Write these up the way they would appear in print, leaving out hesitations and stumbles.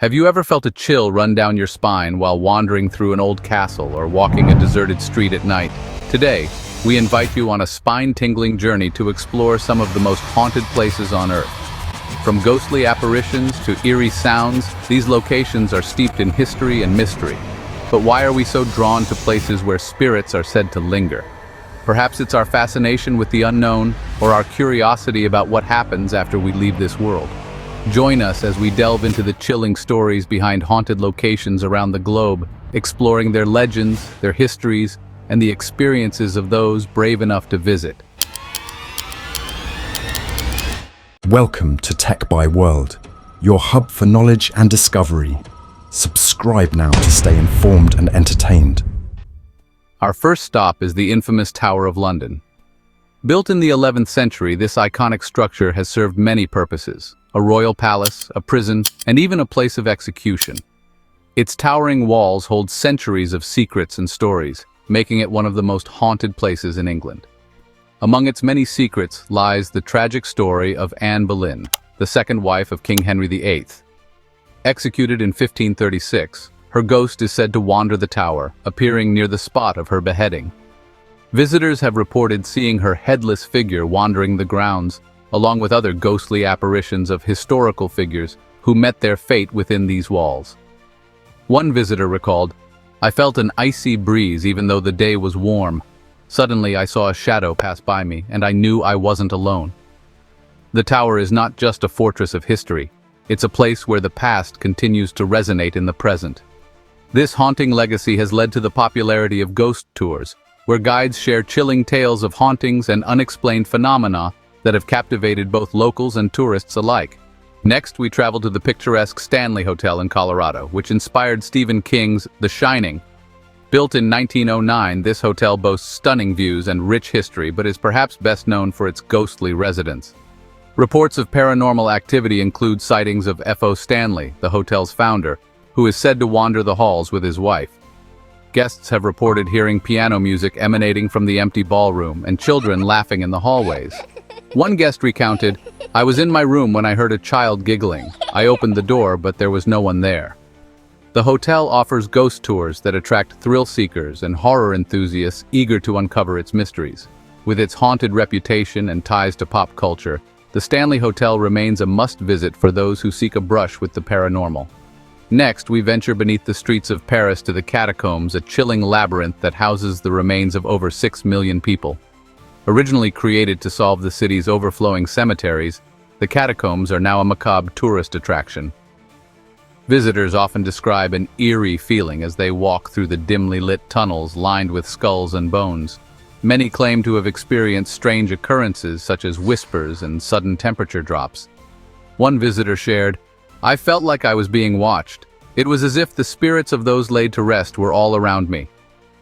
Have you ever felt a chill run down your spine while wandering through an old castle or walking a deserted street at night? Today, we invite you on a spine-tingling journey to explore some of the most haunted places on Earth. From ghostly apparitions to eerie sounds, these locations are steeped in history and mystery. But why are we so drawn to places where spirits are said to linger? Perhaps it's our fascination with the unknown or our curiosity about what happens after we leave this world. Join us as we delve into the chilling stories behind haunted locations around the globe, exploring their legends, their histories, and the experiences of those brave enough to visit. Welcome to Techbye World, your hub for knowledge and discovery. Subscribe now to stay informed and entertained. Our first stop is the infamous Tower of London. Built in the 11th century, this iconic structure has served many purposes: a royal palace, a prison, and even a place of execution. Its towering walls hold centuries of secrets and stories, making it one of the most haunted places in England. Among its many secrets lies the tragic story of Anne Boleyn, the second wife of King Henry VIII. Executed in 1536, her ghost is said to wander the tower, appearing near the spot of her beheading. Visitors have reported seeing her headless figure wandering the grounds, along with other ghostly apparitions of historical figures who met their fate within these walls. One visitor recalled, "I felt an icy breeze even though the day was warm. Suddenly I saw a shadow pass by me, and I knew I wasn't alone." The tower is not just a fortress of history, it's a place where the past continues to resonate in the present. This haunting legacy has led to the popularity of ghost tours, where guides share chilling tales of hauntings and unexplained phenomena that have captivated both locals and tourists alike. Next, we travel to the picturesque Stanley Hotel in Colorado, which inspired Stephen King's The Shining. Built in 1909, this hotel boasts stunning views and rich history, but is perhaps best known for its ghostly residents. Reports of paranormal activity include sightings of F.O. Stanley, the hotel's founder, who is said to wander the halls with his wife. Guests have reported hearing piano music emanating from the empty ballroom and children laughing in the hallways. One guest recounted, "I was in my room when I heard a child giggling. I opened the door, but there was no one there." The hotel offers ghost tours that attract thrill seekers and horror enthusiasts eager to uncover its mysteries. With its haunted reputation and ties to pop culture, the Stanley Hotel remains a must-visit for those who seek a brush with the paranormal. Next, we venture beneath the streets of Paris to the catacombs, a chilling labyrinth that houses the remains of over 6 million people. Originally created to solve the city's overflowing cemeteries, the catacombs are now a macabre tourist attraction. Visitors often describe an eerie feeling as they walk through the dimly lit tunnels lined with skulls and bones. Many claim to have experienced strange occurrences such as whispers and sudden temperature drops. One visitor shared, "I felt like I was being watched. It was as if the spirits of those laid to rest were all around me."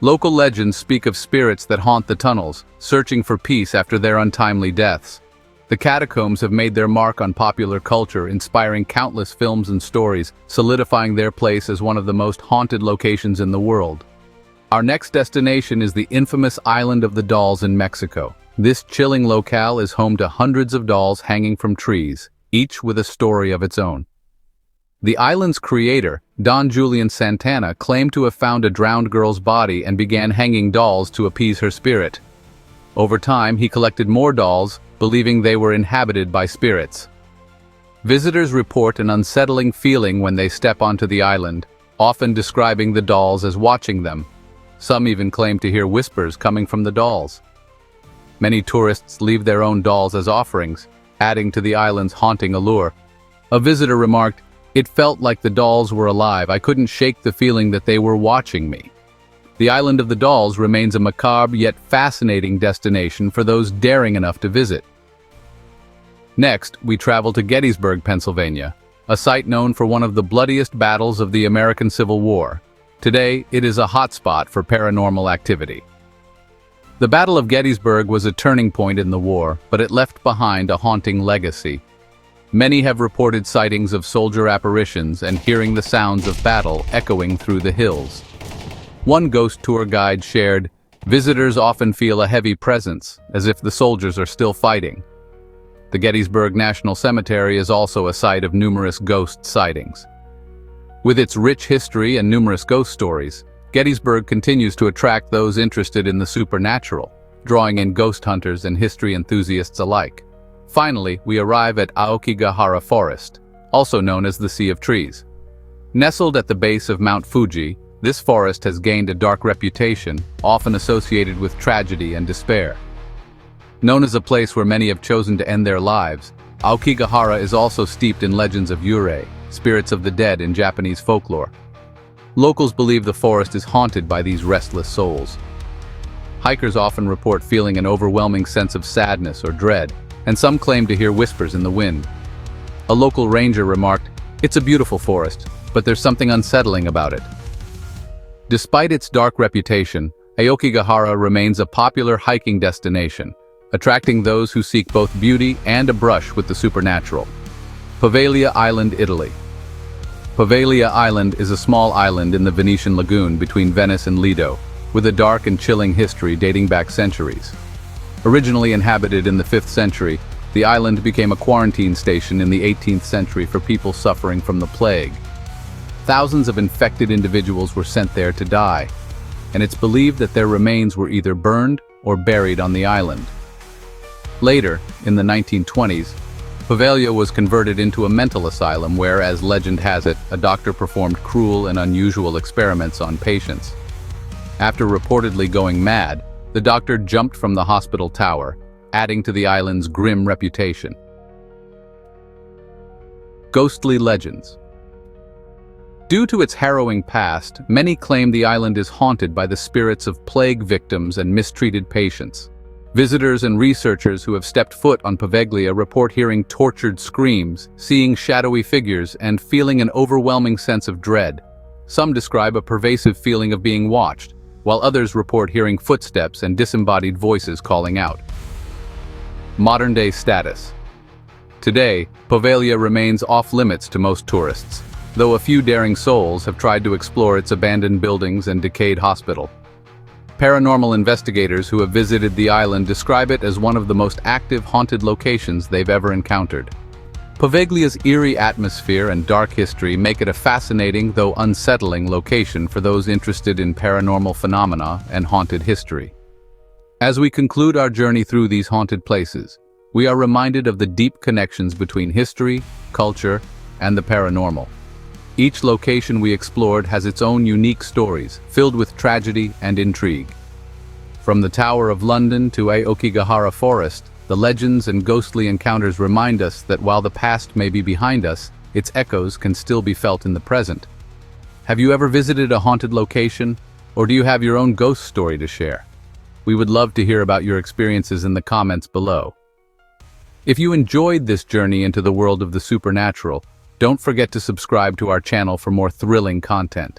Local legends speak of spirits that haunt the tunnels, searching for peace after their untimely deaths. The catacombs have made their mark on popular culture, inspiring countless films and stories, solidifying their place as one of the most haunted locations in the world. Our next destination is the infamous Island of the Dolls in Mexico. This chilling locale is home to hundreds of dolls hanging from trees, each with a story of its own. The island's creator, Don Julian Santana, claimed to have found a drowned girl's body and began hanging dolls to appease her spirit. Over time, he collected more dolls, believing they were inhabited by spirits. Visitors report an unsettling feeling when they step onto the island, often describing the dolls as watching them. Some even claim to hear whispers coming from the dolls. Many tourists leave their own dolls as offerings, adding to the island's haunting allure. A visitor remarked, "It felt like the dolls were alive. I couldn't shake the feeling that they were watching me." The Island of the Dolls remains a macabre yet fascinating destination for those daring enough to visit. Next, we travel to Gettysburg, Pennsylvania, a site known for one of the bloodiest battles of the American Civil War. Today, it is a hotspot for paranormal activity. The Battle of Gettysburg was a turning point in the war, but it left behind a haunting legacy. Many have reported sightings of soldier apparitions and hearing the sounds of battle echoing through the hills. One ghost tour guide shared, "Visitors often feel a heavy presence, as if the soldiers are still fighting." The Gettysburg National Cemetery is also a site of numerous ghost sightings. With its rich history and numerous ghost stories, Gettysburg continues to attract those interested in the supernatural, drawing in ghost hunters and history enthusiasts alike. Finally, we arrive at Aokigahara Forest, also known as the Sea of Trees. Nestled at the base of Mount Fuji, this forest has gained a dark reputation, often associated with tragedy and despair. Known as a place where many have chosen to end their lives, Aokigahara is also steeped in legends of yurei, spirits of the dead in Japanese folklore. Locals believe the forest is haunted by these restless souls. Hikers often report feeling an overwhelming sense of sadness or dread, and some claim to hear whispers in the wind. A local ranger remarked, "It's a beautiful forest, but there's something unsettling about it." Despite its dark reputation, Aokigahara remains a popular hiking destination, attracting those who seek both beauty and a brush with the supernatural. Poveglia Island, Italy. Poveglia Island is a small island in the Venetian lagoon between Venice and Lido, with a dark and chilling history dating back centuries. Originally inhabited in the 5th century, the island became a quarantine station in the 18th century for people suffering from the plague. Thousands of infected individuals were sent there to die, and it's believed that their remains were either burned or buried on the island. Later, in the 1920s, Poveglia was converted into a mental asylum where, as legend has it, a doctor performed cruel and unusual experiments on patients. After reportedly going mad, the doctor jumped from the hospital tower, adding to the island's grim reputation. Ghostly legends. Due to its harrowing past, many claim the island is haunted by the spirits of plague victims and mistreated patients. Visitors and researchers who have stepped foot on Poveglia report hearing tortured screams, seeing shadowy figures, and feeling an overwhelming sense of dread. Some describe a pervasive feeling of being watched, while others report hearing footsteps and disembodied voices calling out. Modern-day status. Today, Poveglia remains off-limits to most tourists, though a few daring souls have tried to explore its abandoned buildings and decayed hospital. Paranormal investigators who have visited the island describe it as one of the most active haunted locations they've ever encountered. Poveglia's eerie atmosphere and dark history make it a fascinating, though unsettling, location for those interested in paranormal phenomena and haunted history. As we conclude our journey through these haunted places, we are reminded of the deep connections between history, culture, and the paranormal. Each location we explored has its own unique stories, filled with tragedy and intrigue. From the Tower of London to Aokigahara Forest, the legends and ghostly encounters remind us that while the past may be behind us, its echoes can still be felt in the present. Have you ever visited a haunted location, or do you have your own ghost story to share? We would love to hear about your experiences in the comments below. If you enjoyed this journey into the world of the supernatural, don't forget to subscribe to our channel for more thrilling content.